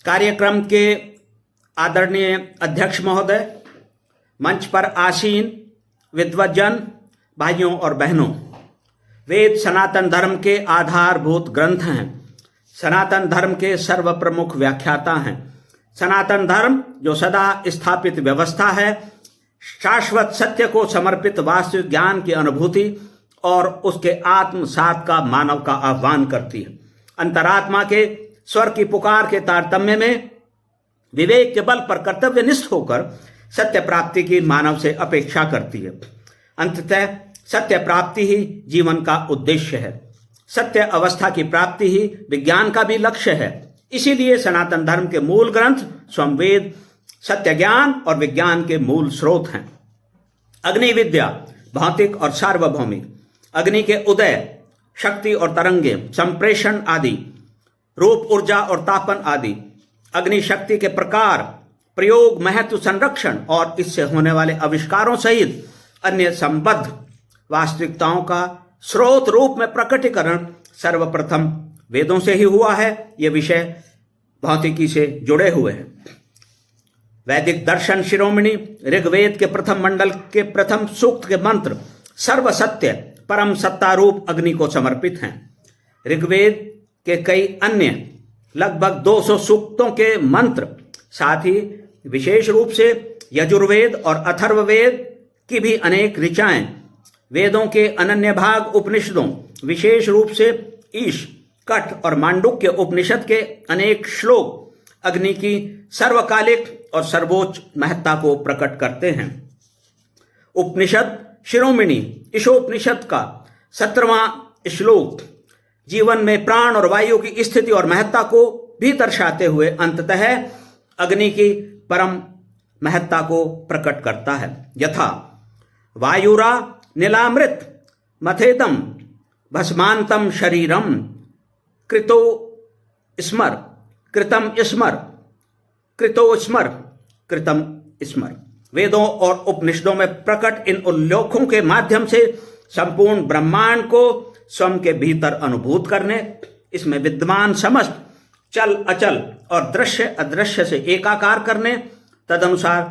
कार्यक्रम के आदरणीय अध्यक्ष महोदय, मंच पर आसीन विद्वज्जन भाइयों और बहनों, वेद सनातन धर्म के आधारभूत ग्रंथ हैं। सनातन धर्म के सर्व प्रमुख व्याख्याता हैं। सनातन धर्म जो सदा स्थापित व्यवस्था है, शाश्वत सत्य को समर्पित वास्तविक ज्ञान की अनुभूति और उसके आत्मसात का मानव का आह्वान करती है। अंतरात्मा के स्वर की पुकार के तारतम्य में विवेक के बल पर कर्तव्यनिष्ठ होकर सत्य प्राप्ति की मानव से अपेक्षा करती है। अंततः सत्य प्राप्ति ही जीवन का उद्देश्य है। सत्य अवस्था की प्राप्ति ही विज्ञान का भी लक्ष्य है। इसीलिए सनातन धर्म के मूल ग्रंथ स्वयं वेद सत्य ज्ञान और विज्ञान के मूल स्रोत हैं। अग्नि विद्या भौतिक और सार्वभौमिक, अग्नि के उदय, शक्ति और तरंगे, संप्रेषण आदि, रूप, ऊर्जा और तापन आदि, अग्नि शक्ति के प्रकार, प्रयोग, महत्व, संरक्षण और इससे होने वाले आविष्कारों सहित अन्य संबद्ध वास्तविकताओं का स्रोत रूप में प्रकटीकरण सर्वप्रथम वेदों से ही हुआ है। ये विषय भौतिकी से जुड़े हुए हैं। वैदिक दर्शन शिरोमणि ऋग्वेद के प्रथम मंडल के प्रथम सूक्त के मंत्र सर्व सत्य परम सत्ता रूप अग्नि को समर्पित हैं। ऋग्वेद के कई अन्य लगभग 200 सूक्तों के मंत्र, साथ ही विशेष रूप से यजुर्वेद और अथर्ववेद की भी अनेक ऋचाएं, वेदों के अनन्य भाग उपनिषदों, विशेष रूप से ईश, कठ और मांडुक्य उपनिषद के अनेक श्लोक अग्नि की सर्वकालिक और सर्वोच्च महत्ता को प्रकट करते हैं। उपनिषद शिरोमणि ईशोपनिषद का 17वां श्लोक जीवन में प्राण और वायु की स्थिति और महत्ता को भी दर्शाते हुए अंततः अग्नि की परम महत्ता को प्रकट करता है। यथा वायुरा नीलामृत मथेदम भस्मांतम शरीरम कृतो स्मर कृतम स्मर कृतो स्मर कृतम स्मर। वेदों और उपनिषदों में प्रकट इन उल्लेखों के माध्यम से संपूर्ण ब्रह्मांड को स्वयं के भीतर अनुभूत करने, इसमें विद्यमान समस्त चल अचल और दृश्य अदृश्य से एकाकार करने, तदनुसार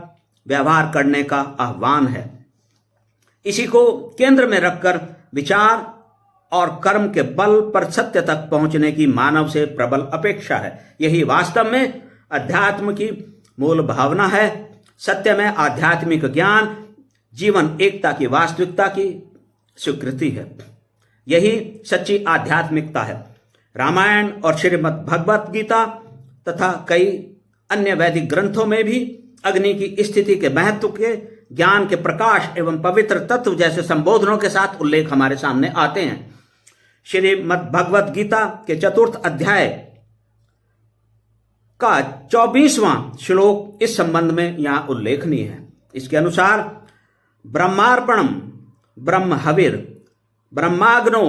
व्यवहार करने का आह्वान है। इसी को केंद्र में रखकर विचार और कर्म के बल पर सत्य तक पहुंचने की मानव से प्रबल अपेक्षा है। यही वास्तव में अध्यात्म की मूल भावना है। सत्य में आध्यात्मिक ज्ञान जीवन एकता की वास्तविकता की स्वीकृति है। यही सच्ची आध्यात्मिकता है। रामायण और श्रीमद् भगवत गीता तथा कई अन्य वैदिक ग्रंथों में भी अग्नि की स्थिति के महत्व के, ज्ञान के प्रकाश एवं पवित्र तत्व जैसे संबोधनों के साथ उल्लेख हमारे सामने आते हैं। श्रीमद् भगवत गीता के 4th अध्याय का 24वां श्लोक इस संबंध में यहां उल्लेखनीय है। इसके अनुसार ब्रह्मार्पणम ब्रह्म हविर ब्रह्माग्नो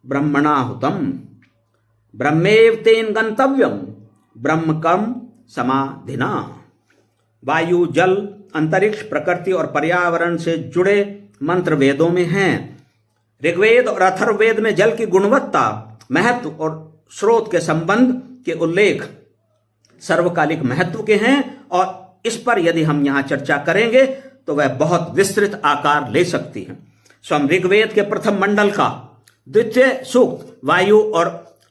ब्रह्मणाहुतम ब्रह्मेव तेन गंतव्यम ब्रह्म कर्म समाधिना। वायु, जल, अंतरिक्ष, प्रकृति और पर्यावरण से जुड़े मंत्र वेदों में हैं। ऋग्वेद और अथर्ववेद में जल की गुणवत्ता, महत्व और स्रोत के संबंध के उल्लेख सर्वकालिक महत्व के हैं और इस पर यदि हम यहां चर्चा करेंगे तो वह बहुत विस्तृत आकार ले सकती है। स्वयं ऋग्वेद के प्रथम मंडल का 2य सूक्त वायु और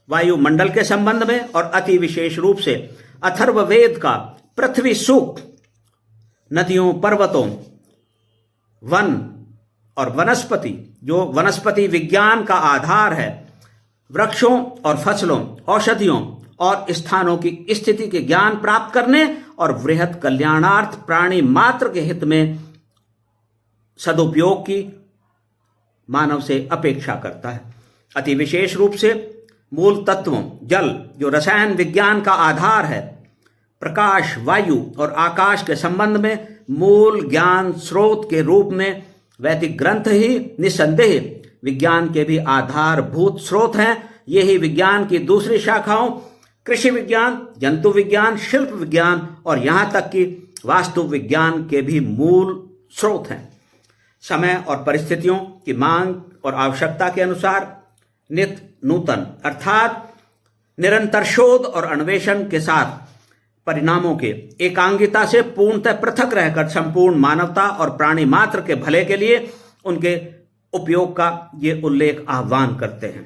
वायुमंडल के संबंध में और अति विशेष रूप से अथर्ववेद का पृथ्वी सूक्त नदियों, पर्वतों, वन और वनस्पति, जो वनस्पति विज्ञान का आधार है, वृक्षों और फसलों, औषधियों और स्थानों की स्थिति के ज्ञान प्राप्त करने और वृहत कल्याणार्थ प्राणी मात्र के हित में सदुपयोग की मानव से अपेक्षा करता है। अति विशेष रूप से मूल तत्वों, जल जो रसायन विज्ञान का आधार है, प्रकाश, वायु और आकाश के संबंध में मूल ज्ञान स्रोत के रूप में वैदिक ग्रंथ ही निसंदेह विज्ञान के भी आधारभूत स्रोत हैं। यही विज्ञान की दूसरी शाखाओं कृषि विज्ञान, जंतु विज्ञान, शिल्प विज्ञान और यहां तक कि वास्तु विज्ञान के भी मूल स्रोत हैं। समय और परिस्थितियों की मांग और आवश्यकता के अनुसार नित्य नूतन अर्थात निरंतर शोध और अन्वेषण के साथ परिणामों के एकांगिता से पूर्णतः पृथक रहकर संपूर्ण मानवता और प्राणी मात्र के भले के लिए उनके उपयोग का ये उल्लेख आह्वान करते हैं।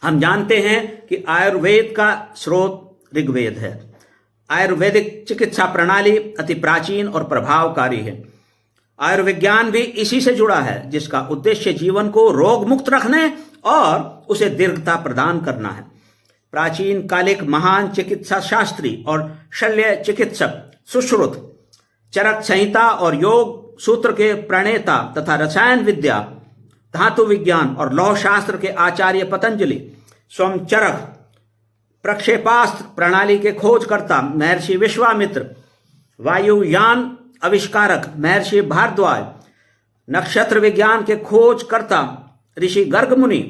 हम जानते हैं कि आयुर्वेद का स्रोत ऋग्वेद है। आयुर्वेदिक चिकित्सा प्रणाली अति प्राचीन और प्रभावकारी है। आयुर्विज्ञान भी इसी से जुड़ा है, जिसका उद्देश्य जीवन को रोग मुक्त रखने और उसे दीर्घता प्रदान करना है। प्राचीन कालिक महान चिकित्सा शास्त्री और शल्य चिकित्सक सुश्रुत, चरक संहिता और योग सूत्र के प्रणेता तथा रसायन विद्या, धातु विज्ञान और लौह शास्त्र के आचार्य पतंजलि, स्वयं चरक प्रक्षेपास्त्र प्रणाली के खोजकर्ता महर्षि विश्वामित्र, वायुयान आविष्कारक महर्षि भारद्वाज, नक्षत्र विज्ञान के खोजकर्ता ऋषि गर्ग मुनि,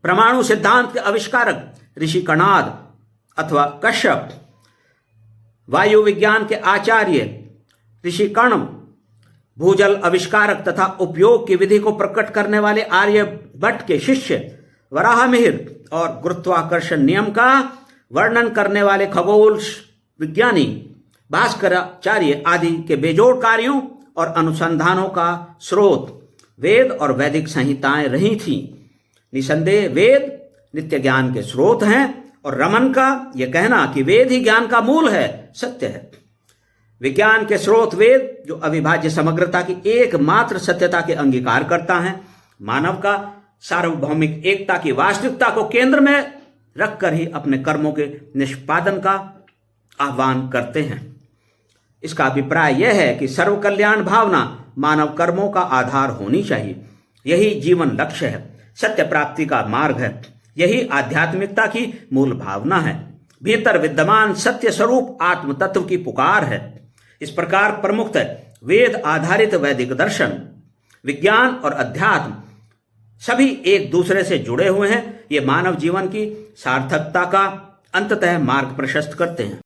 परमाणु सिद्धांत के आविष्कारक ऋषि कणाद अथवा कश्यप, वायु विज्ञान के आचार्य ऋषि कर्ण, भूजल आविष्कारक तथा उपयोग की विधि को प्रकट करने वाले आर्यभट्ट के शिष्य वराहमिहिर और गुरुत्वाकर्षण नियम का वर्णन करने वाले खगोल विज्ञानी भास्कराचार्य आदि के बेजोड़ कार्यों और अनुसंधानों का स्रोत वेद और वैदिक संहिताएं रही थीं। निसंदेह वेद नित्य ज्ञान के स्रोत हैं और रमन का यह कहना कि वेद ही ज्ञान का मूल है सत्य है। विज्ञान के स्रोत वेद, जो अविभाज्य समग्रता की एकमात्र सत्यता के अंगीकार करता है, मानव का सार्वभौमिक एकता की वास्तविकता को केंद्र में रखकर ही अपने कर्मों के निष्पादन का आह्वान करते हैं। इसका अभिप्राय यह है कि सर्व कल्याण भावना मानव कर्मों का आधार होनी चाहिए। यही जीवन लक्ष्य है, सत्य प्राप्ति का मार्ग है। यही आध्यात्मिकता की मूल भावना है, भीतर विद्यमान सत्य स्वरूप आत्म तत्व की पुकार है। इस प्रकार प्रमुखतः वेद आधारित वैदिक दर्शन, विज्ञान और अध्यात्म सभी एक दूसरे से जुड़े हुए हैं। ये मानव जीवन की सार्थकता का अंततः मार्ग प्रशस्त करते हैं।